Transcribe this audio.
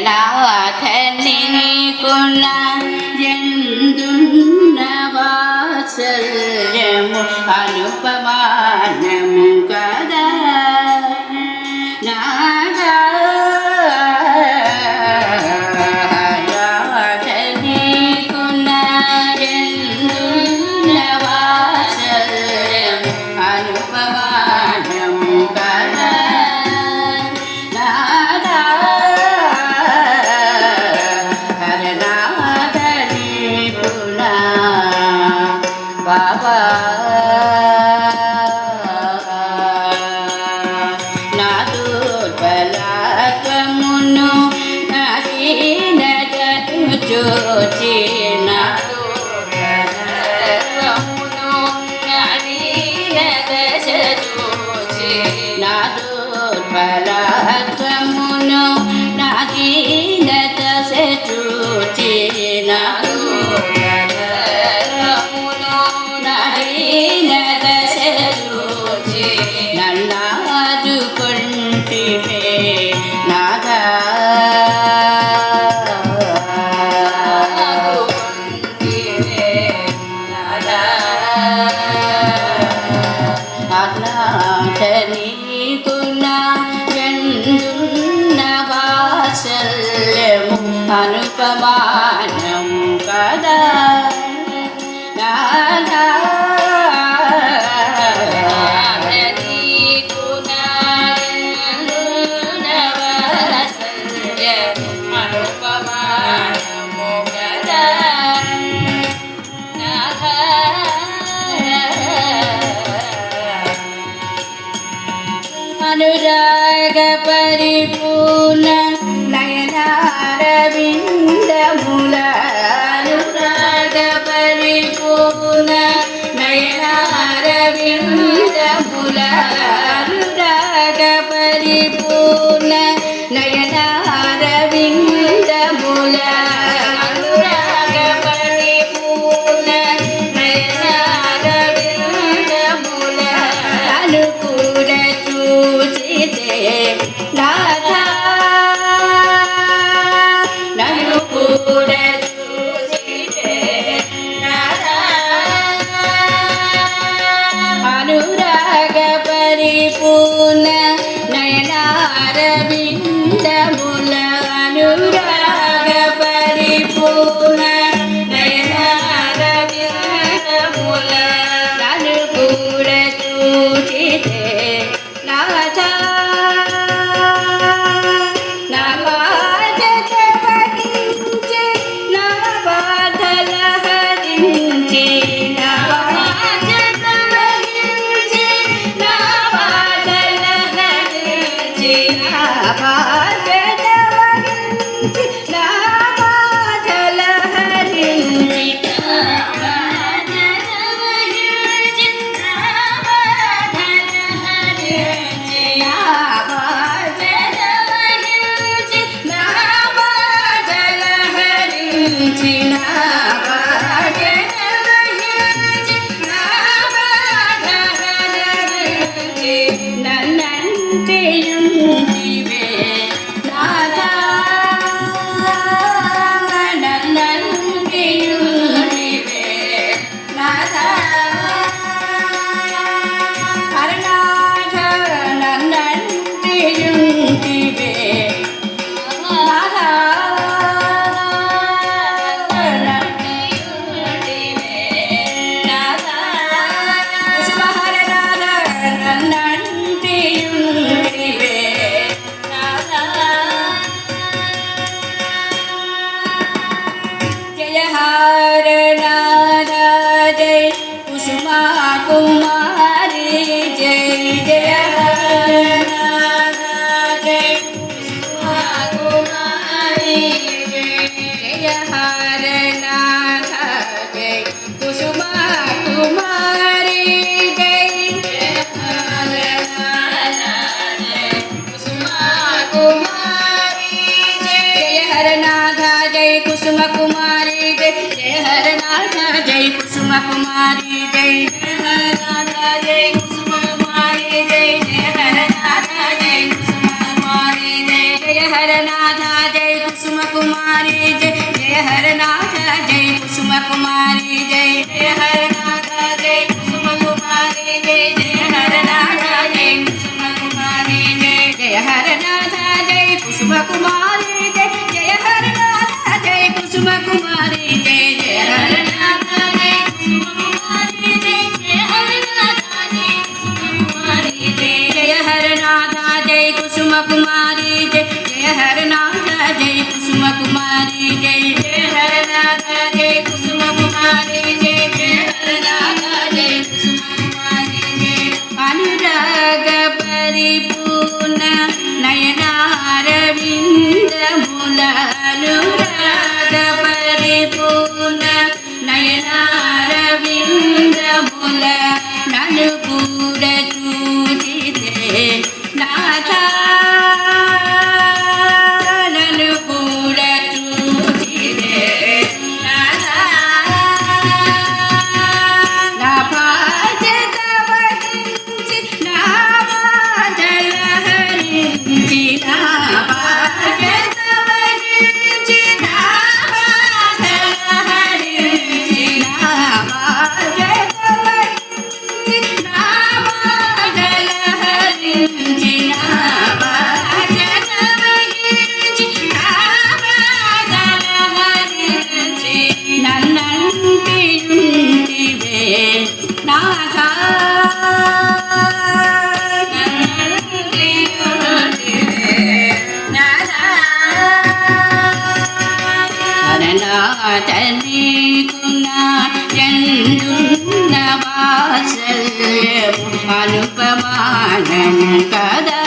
నాథని కొన్న ఎందున్న వాత్సల్యము అనుపమానము కదా నాథని కొన్న ఎందున్న వాత్సల్యము అనుపమానము కదా బాబా నా దుర్బలత్వమును నా దీనతను చూచి నా దుర్బలత్వమును నా దీనదశ చూచి నా దుర్బలత్వమును నా దీనదశ చూచి నా నన్నాదుకొంటివే నాదా నీకున్న ఎందున్న వాత్సల్యము అనుపమానము కదా నాదా అనురాగ పరిపూర్ణ నయనారవిందముల అనురాగ పరిపూర్ణ నయనారవిందముల అనురాగ పరిపూర్ణ నయనారవిందముల అనురాగ పరిపూర్ణ నయనారవిందముల అనుకూల నాథా నన్ను కూడా చూసితే నాథా అనురాగ పరిపూర్ణ నయనారవిందముల అనురాగ పరిపూర్ణ నయనారవిందముల నన్ను కూడా చూసితే నాథా कुसुम कुमारी जय जय हर नाथा जय कुसुम कुमारी जय जय हर नाथा जय कुसुम कुमारी जय जय हर नाथा जय कुसुम कुमारी जय जय हर नाथ जय कुसुम कुमारी जय जय हर नाथ जय कुसुम कुमारी जय जय हर नाथ जय कुसुम कुमारी जय जय हर नाथ जय कुसुम कुमारी जय जय हर नाथ जय कुसुम कुमारी जय जय हर नाथ जय कुसुम कुमारी जय जय हर नाथ जय कुसुम कुमारी जय जय हर नाथ जय कुसुम कुमारी जय जय हर नाथ जय कुसुम कुमारी जय जय हर नाथ जय कुसुम कुमारी जय जय हर नाथ जय कुसुम कुमारी जय जय हर नाथ जय कुसुम कुमारी जय अनुराग परिपूर्ण नयनारविंद मूल अनुराग परिपूर्ण नयनारविंद मूल ननु ಕೂಡ ಚೂಚಿದೆ ನಾಥ ನನು ಕೂಡ ಚೂಚಿದೆ ನಾಥ ನಾ ಭಾಜತವ ಕಿಂಚಿ ನಾ ಭಾಜಲ ಹరించి ನಾ ಭಾಜತವ ಕಿಂಚಿ ನಾ ಭಾಜಲ ಹరించి ನಾ ಭಾಜತವ ನನ್ನಂಟಿಯುಂಟಿವೆ ನಾಥ నీకున్నా ఎందున్న వాత్సల్యము అనుపమానం కదా